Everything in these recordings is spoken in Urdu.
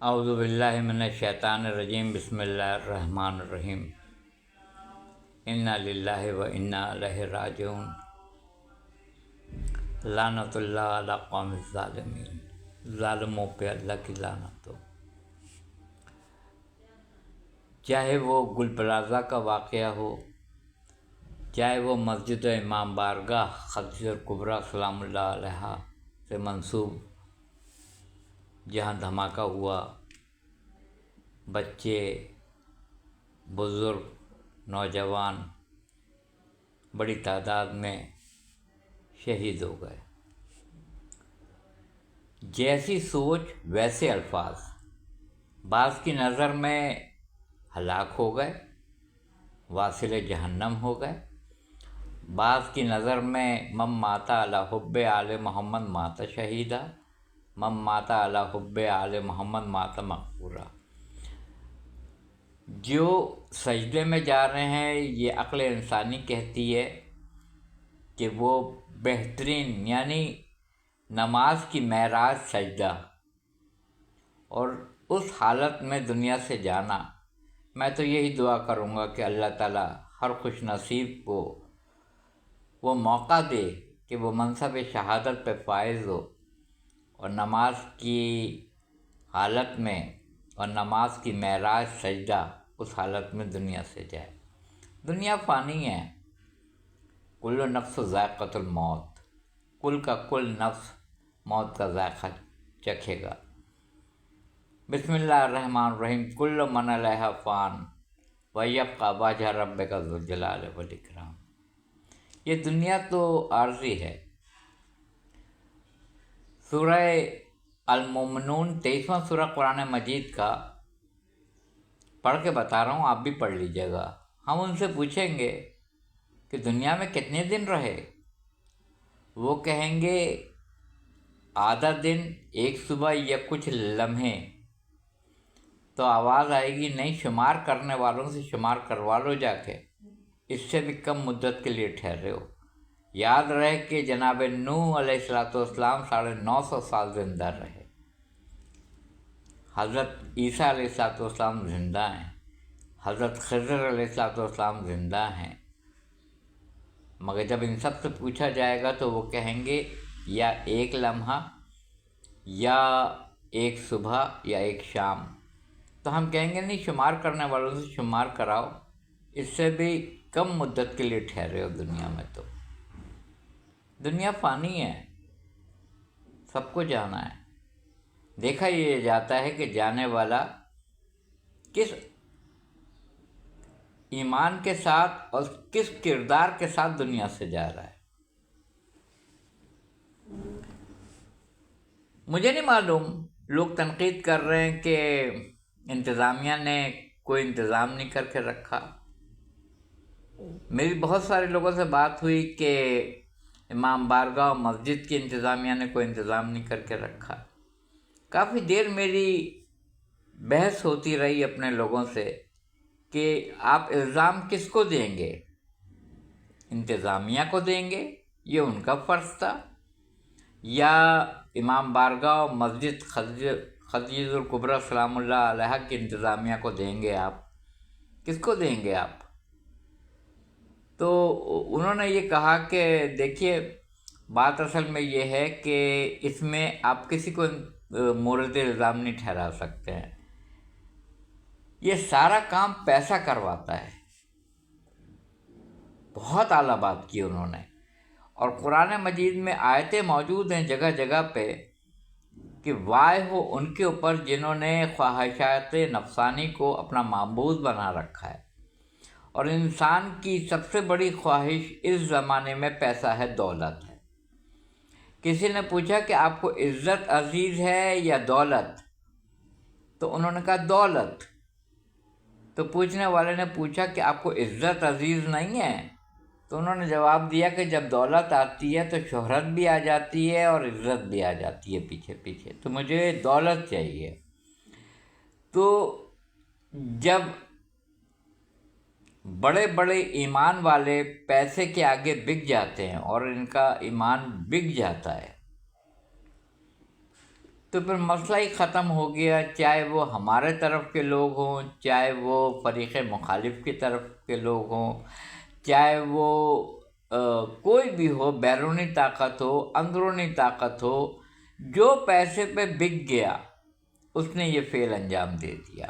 اعوذ باللہ من الشیطان الرجیم بسم اللہ الرحمن الرحیم انا للہ و انا الیہ راجعون لعنت اللہ علی قوم الظالمین، ظالموں پہ اللہ کی لعنت ہو۔ چاہے وہ گل پلازہ کا واقعہ ہو، چاہے وہ مسجد امام بارگاہ خدیجہ الکبریٰ سلام اللہ علیہا سے منسوب جہاں دھماکہ ہوا، بچے، بزرگ، نوجوان بڑی تعداد میں شہید ہو گئے۔ جیسی سوچ ویسے الفاظ، بعض کی نظر میں ہلاک ہو گئے، واصل جہنم ہو گئے، بعض کی نظر میں من مات علی حب آل محمد مات شہیدہ، من مات علی حب آل محمد مات مغفورا۔ جو سجدے میں جا رہے ہیں، یہ عقل انسانی کہتی ہے کہ وہ بہترین یعنی نماز کی معراج سجدہ، اور اس حالت میں دنیا سے جانا، میں تو یہی دعا کروں گا کہ اللہ تعالیٰ ہر خوش نصیب کو وہ موقع دے کہ وہ منصب شہادت پہ فائز ہو اور نماز کی حالت میں اور نماز کی معراج سجدہ اس حالت میں دنیا سے جائے۔ دنیا فانی ہے، کل نفس ذائقۃ الموت، کل کا کل نفس موت کا ذائقہ چکھے گا۔ بسم اللہ الرحمن الرحیم، کل من علیہا فان ویبقی وجہ ربک ذو الجلال والاکرام۔ یہ دنیا تو عارضی ہے۔ سورہ المومنون 23واں سورہ قرآن مجید کا پڑھ کے بتا رہا ہوں، آپ بھی پڑھ لیجیے گا۔ ہم ان سے پوچھیں گے کہ دنیا میں کتنے دن رہے؟ وہ کہیں گے آدھا دن، ایک صبح یا کچھ لمحے۔ تو آواز آئے گی، نہیں، شمار کرنے والوں سے شمار کروا لو جا کے، اس سے بھی کم مدت کے لیے ٹھہرے ہو۔ یاد رہے کہ جناب نوح علیہ السلام 950 سال زندہ رہے، حضرت عیسیٰ علیہ السلام زندہ ہیں، حضرت خضر علیہ السلام زندہ ہیں، مگر جب ان سب سے پوچھا جائے گا تو وہ کہیں گے یا ایک لمحہ، یا ایک صبح، یا ایک شام۔ تو ہم کہیں گے نہیں، شمار کرنے والوں سے شمار کراؤ، اس سے بھی کم مدت کے لیے ٹھہرے ہو دنیا میں۔ تو دنیا فانی ہے، سب کو جانا ہے۔ دیکھا یہ جاتا ہے کہ جانے والا کس ایمان کے ساتھ اور کس کردار کے ساتھ دنیا سے جا رہا ہے۔ مجھے نہیں معلوم، لوگ تنقید کر رہے ہیں کہ انتظامیہ نے کوئی انتظام نہیں کر کے رکھا۔ میری بہت سارے لوگوں سے بات ہوئی کہ امام بارگاہ و مسجد کی انتظامیہ نے کوئی انتظام نہیں کر کے رکھا۔ کافی دیر میری بحث ہوتی رہی اپنے لوگوں سے کہ آپ الزام کس کو دیں گے؟ انتظامیہ کو دیں گے، یہ ان کا فرض تھا، یا امام بارگاہ و مسجد خدیجہ الکبریٰ سلام اللہ علیہا کی انتظامیہ کو دیں گے؟ آپ کس کو دیں گے آپ؟ تو انہوں نے یہ کہا کہ دیکھیے، بات اصل میں یہ ہے کہ اس میں آپ کسی کو مورد الزام نہیں ٹھہرا سکتے ہیں، یہ سارا کام پیسہ کرواتا ہے۔ بہت اعلیٰ بات کی انہوں نے، اور قرآن مجید میں آیتیں موجود ہیں جگہ جگہ پہ کہ وائے ہو ان کے اوپر جنہوں نے خواہشات نفسانی کو اپنا معبود بنا رکھا ہے۔ اور انسان کی سب سے بڑی خواہش اس زمانے میں پیسہ ہے، دولت ہے۔ کسی نے پوچھا کہ آپ کو عزت عزیز ہے یا دولت؟ تو انہوں نے کہا دولت۔ تو پوچھنے والے نے پوچھا کہ آپ کو عزت عزیز نہیں ہے؟ تو انہوں نے جواب دیا کہ جب دولت آتی ہے تو شہرت بھی آ جاتی ہے اور عزت بھی آ جاتی ہے پیچھے پیچھے، تو مجھے دولت چاہیے۔ تو جب بڑے بڑے ایمان والے پیسے کے آگے بک جاتے ہیں اور ان کا ایمان بک جاتا ہے، تو پھر مسئلہ ہی ختم ہو گیا، چاہے وہ ہمارے طرف کے لوگ ہوں، چاہے وہ فریق مخالف کی طرف کے لوگ ہوں، چاہے وہ کوئی بھی ہو، بیرونی طاقت ہو، اندرونی طاقت ہو، جو پیسے پہ بک گیا اس نے یہ فعل انجام دے دیا۔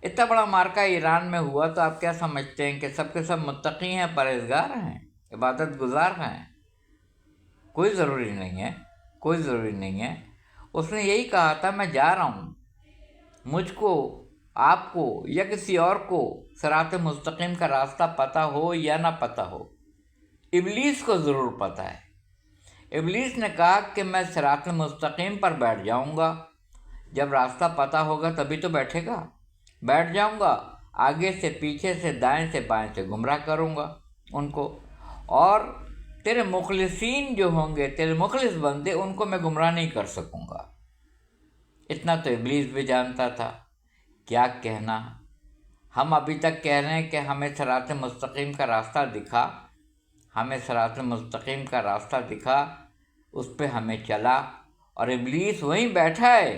اتنا بڑا مارکہ ایران میں ہوا تو آپ کیا سمجھتے ہیں کہ سب کے سب متقی ہیں، پرہیزگار ہیں، عبادت گزار ہیں؟ کوئی ضروری نہیں ہے، کوئی ضروری نہیں ہے۔ اس نے یہی کہا تھا میں جا رہا ہوں، مجھ کو، آپ کو یا کسی اور کو صراط مستقیم کا راستہ پتہ ہو یا نہ پتہ ہو، ابلیس کو ضرور پتہ ہے۔ ابلیس نے کہا کہ میں صراط مستقیم پر بیٹھ جاؤں گا، جب راستہ پتہ ہوگا تبھی تو بیٹھے گا، بیٹھ جاؤں گا، آگے سے پیچھے سے دائیں سے بائیں سے گمراہ کروں گا ان کو، اور تیرے مخلصین جو ہوں گے، تیرے مخلص بندے، ان کو میں گمراہ نہیں کر سکوں گا۔ اتنا تو ابلیس بھی جانتا تھا۔ کیا کہنا، ہم ابھی تک کہہ رہے ہیں کہ ہمیں صراط مستقیم کا راستہ دکھا، ہمیں صراط مستقیم کا راستہ دکھا، اس پہ ہمیں چلا، اور ابلیس وہیں بیٹھا ہے،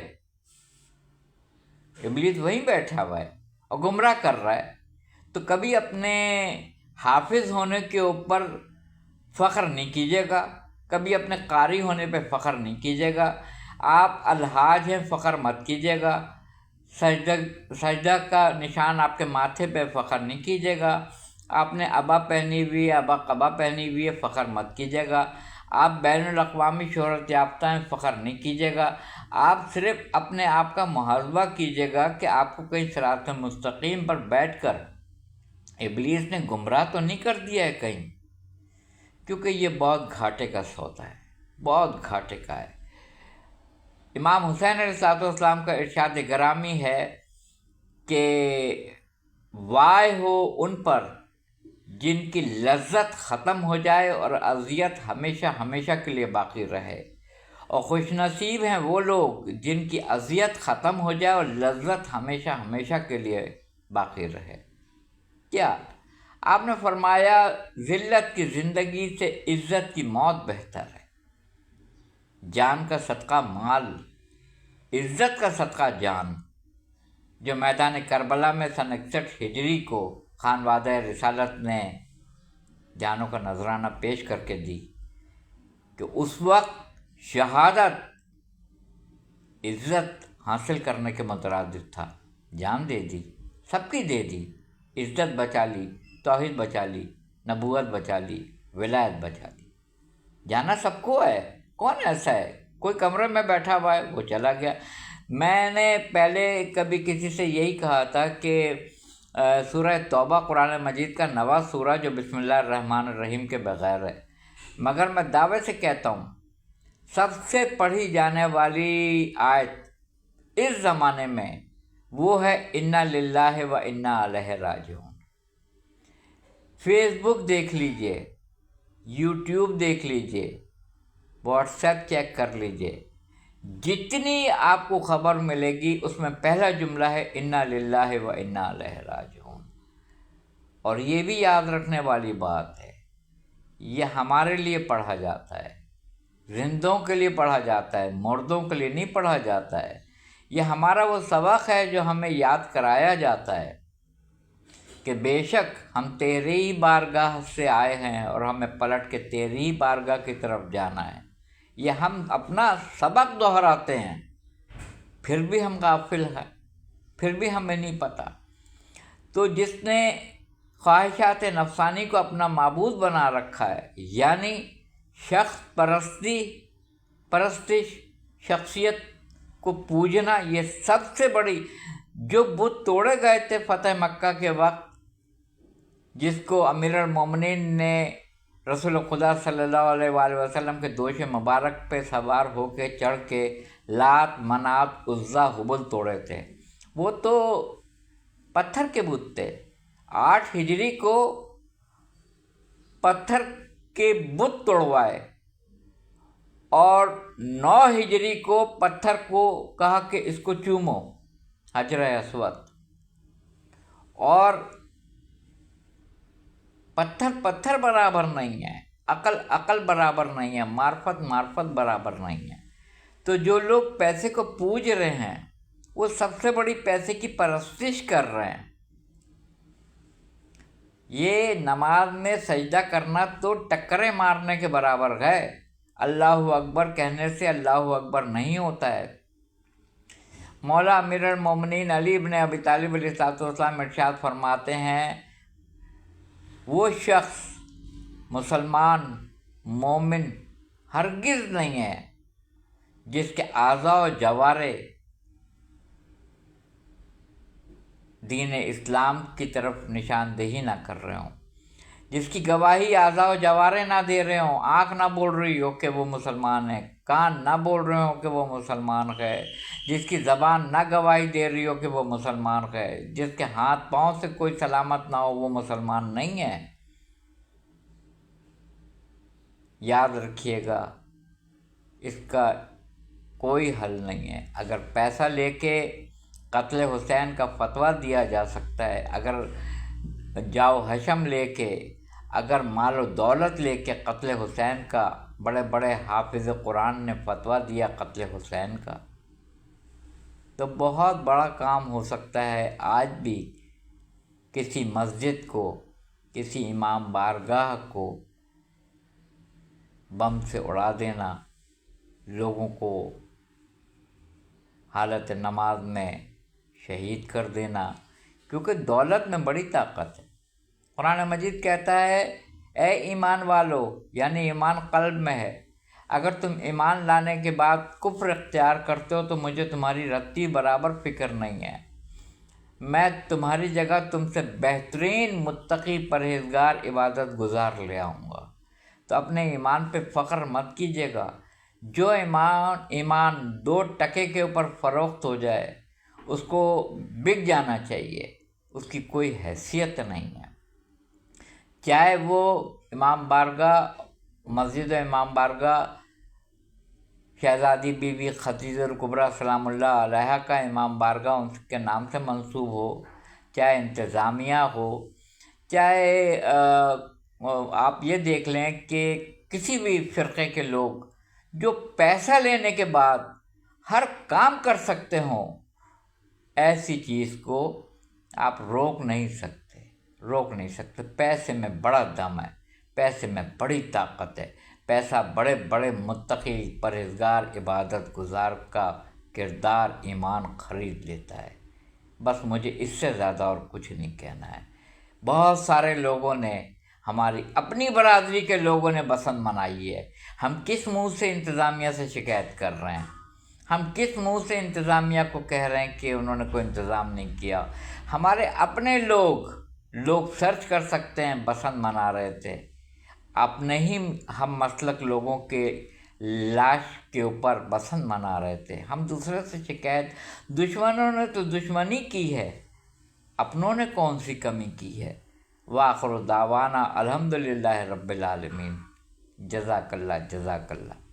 ابلیس وہیں بیٹھا ہوا ہے اور گمراہ کر رہا ہے۔ تو کبھی اپنے حافظ ہونے کے اوپر فخر نہیں کیجیے گا، کبھی اپنے قاری ہونے پہ فخر نہیں کیجیے گا، آپ الحاج ہیں، فخر مت کیجیے گا، سجدہ کا نشان آپ کے ماتھے پہ فخر نہیں کیجیے گا، آپ نے عبا پہنی ہوئی ہے، عبا قبا پہنی ہوئی ہے، فخر مت کیجیے گا، آپ بین الاقوامی شہرت یافتہ ہیں، فخر نہیں کیجیے گا، آپ صرف اپنے آپ کا محاسبہ کیجیے گا کہ آپ کو کہیں صراط مستقیم پر بیٹھ کر ابلیس نے گمراہ تو نہیں کر دیا ہے کہیں، کیونکہ یہ بہت گھاٹے کا سودا ہے، بہت گھاٹے کا ہے۔ امام حسین علیہ السلام کا ارشاد گرامی ہے کہ وائے ہو ان پر جن کی لذت ختم ہو جائے اور اذیت ہمیشہ ہمیشہ کے لیے باقی رہے، اور خوش نصیب ہیں وہ لوگ جن کی اذیت ختم ہو جائے اور لذت ہمیشہ ہمیشہ کے لیے باقی رہے۔ کیا آپ نے فرمایا ذلت کی زندگی سے عزت کی موت بہتر ہے، جان کا صدقہ مال، عزت کا صدقہ جان، جو میدان کربلا میں سن 61 ہجری کو خانوادہ رسالت نے جانوں کا نذرانہ پیش کر کے دی، کہ اس وقت شہادت عزت حاصل کرنے کے مترادف تھا، جان دے دی، سب کی دے دی، عزت بچا لی، توحید بچا لی، نبوت بچا لی، ولایت بچا لی۔ جانا سب کو ہے، کون ایسا ہے کوئی کمرے میں بیٹھا ہوا ہے وہ چلا گیا۔ میں نے پہلے کبھی کسی سے یہی کہا تھا کہ سورہ توبہ قرآن مجید کا 9واں سورہ جو بسم اللہ الرحمن الرحیم کے بغیر ہے، مگر میں دعوے سے کہتا ہوں سب سے پڑھی جانے والی آیت اس زمانے میں وہ ہے انا للہ و انا الیہ راجعون۔ فیس بک دیکھ لیجئے، یوٹیوب دیکھ لیجئے، واٹس ایپ چیک کر لیجئے، جتنی آپ کو خبر ملے گی اس میں پہلا جملہ ہے انا للہ و انا الیہ راجعون۔ اور یہ بھی یاد رکھنے والی بات ہے، یہ ہمارے لیے پڑھا جاتا ہے، زندوں کے لیے پڑھا جاتا ہے، مردوں کے لیے نہیں پڑھا جاتا ہے۔ یہ ہمارا وہ سبق ہے جو ہمیں یاد کرایا جاتا ہے کہ بے شک ہم تیری ہی بارگاہ سے آئے ہیں اور ہمیں پلٹ کے تیری ہی بارگاہ کی طرف جانا ہے۔ یہ ہم اپنا سبق دہراتے ہیں، پھر بھی ہم غافل ہیں، پھر بھی ہمیں نہیں پتہ۔ تو جس نے خواہشات نفسانی کو اپنا معبود بنا رکھا ہے، یعنی شخص پرستش، شخصیت کو پوجنا، یہ سب سے بڑی، جو بت توڑے گئے تھے فتح مکہ کے وقت، جس کو امیر المومنین نے رسول خدا صلی اللہ علیہ وآلہ وسلم کے دوش مبارک پہ سوار ہو کے چڑھ کے لات، منات، عزا، ہبل توڑے تھے، وہ تو پتھر کے بت تھے۔ 8 ہجری کو پتھر کے بت توڑوائے، اور 9 ہجری کو پتھر کو کہا کہ اس کو چومو، حجر اسود، اور پتھر برابر نہیں ہے، عقل برابر نہیں ہے، معرفت برابر نہیں ہے۔ تو جو لوگ پیسے کو پوج رہے ہیں وہ سب سے بڑی پیسے کی پرستش کر رہے ہیں۔ یہ نماز میں سجدہ کرنا تو ٹکریں مارنے کے برابر ہے۔ اللہ اکبر کہنے سے اللہ اکبر نہیں ہوتا ہے۔ مولا امیر المومنین علی بن ابی طالب علیہ السلام ارشاد فرماتے ہیں، وہ شخص مسلمان مومن ہرگز نہیں ہے جس کے اعضاء و جوارے دین اسلام کی طرف نشاندہی نہ کر رہے ہوں، جس کی گواہی اعضاء و جوارے نہ دے رہے ہوں، آنکھ نہ بول رہی ہو کہ وہ مسلمان ہے، کان نہ بول رہے ہوں کہ وہ مسلمان ہے، جس کی زبان نہ گواہی دے رہی ہو کہ وہ مسلمان ہے، جس کے ہاتھ پاؤں سے کوئی سلامت نہ ہو، وہ مسلمان نہیں ہے۔ یاد رکھیے گا، اس کا کوئی حل نہیں ہے۔ اگر پیسہ لے کے قتل حسین کا فتویٰ دیا جا سکتا ہے، اگر جاؤ حشم لے کے، اگر مال و دولت لے کے قتل حسین کا، بڑے بڑے حافظ قرآن نے فتویٰ دیا قتل حسین کا، تو بہت بڑا کام ہو سکتا ہے۔ آج بھی کسی مسجد کو، کسی امام بارگاہ کو بم سے اڑا دینا، لوگوں کو حالت نماز میں شہید کر دینا، کیونکہ دولت میں بڑی طاقت ہے۔ قرآن مجید کہتا ہے، اے ایمان والو، یعنی ایمان قلب میں ہے، اگر تم ایمان لانے کے بعد کفر اختیار کرتے ہو تو مجھے تمہاری رتی برابر فکر نہیں ہے۔ میں تمہاری جگہ تم سے بہترین متقی پرہیزگار عبادت گزار لے آؤں گا۔ تو اپنے ایمان پہ فخر مت کیجیے گا۔ جو ایمان 2 ٹکے کے اوپر فروخت ہو جائے اس کو بک جانا چاہیے، اس کی کوئی حیثیت نہیں ہے۔ چاہے وہ امام بارگاہ، مسجد امام بارگاہ شہزادی بی بی خدیجہ الکبریٰ سلام اللہ علیہا کا امام بارگاہ ان کے نام سے منسوب ہو، چاہے انتظامیہ ہو، چاہے آپ یہ دیکھ لیں کہ کسی بھی فرقے کے لوگ جو پیسہ لینے کے بعد ہر کام کر سکتے ہوں، ایسی چیز کو آپ روک نہیں سکتے۔ پیسے میں بڑا دم ہے، پیسے میں بڑی طاقت ہے۔ پیسہ بڑے بڑے متقی پرہیزگار عبادت گزار کا کردار، ایمان خرید لیتا ہے۔ بس مجھے اس سے زیادہ اور کچھ نہیں کہنا ہے۔ بہت سارے لوگوں نے، ہماری اپنی برادری کے لوگوں نے بسنت منائی ہے۔ ہم کس منہ سے انتظامیہ سے شکایت کر رہے ہیں؟ ہم کس منہ سے انتظامیہ کو کہہ رہے ہیں کہ انہوں نے کوئی انتظام نہیں کیا؟ ہمارے اپنے لوگ سرچ کر سکتے ہیں، بسنت منا رہے تھے۔ اپنے ہی ہم مسلک لوگوں کے لاش کے اوپر بسنت منا رہے تھے۔ ہم دوسرے سے شکایت، دشمنوں نے تو دشمنی کی ہے، اپنوں نے کون سی کمی کی ہے؟ وآخر دعوانا الحمدللہ رب العالمین۔ جزاک اللہ، جزاک اللہ۔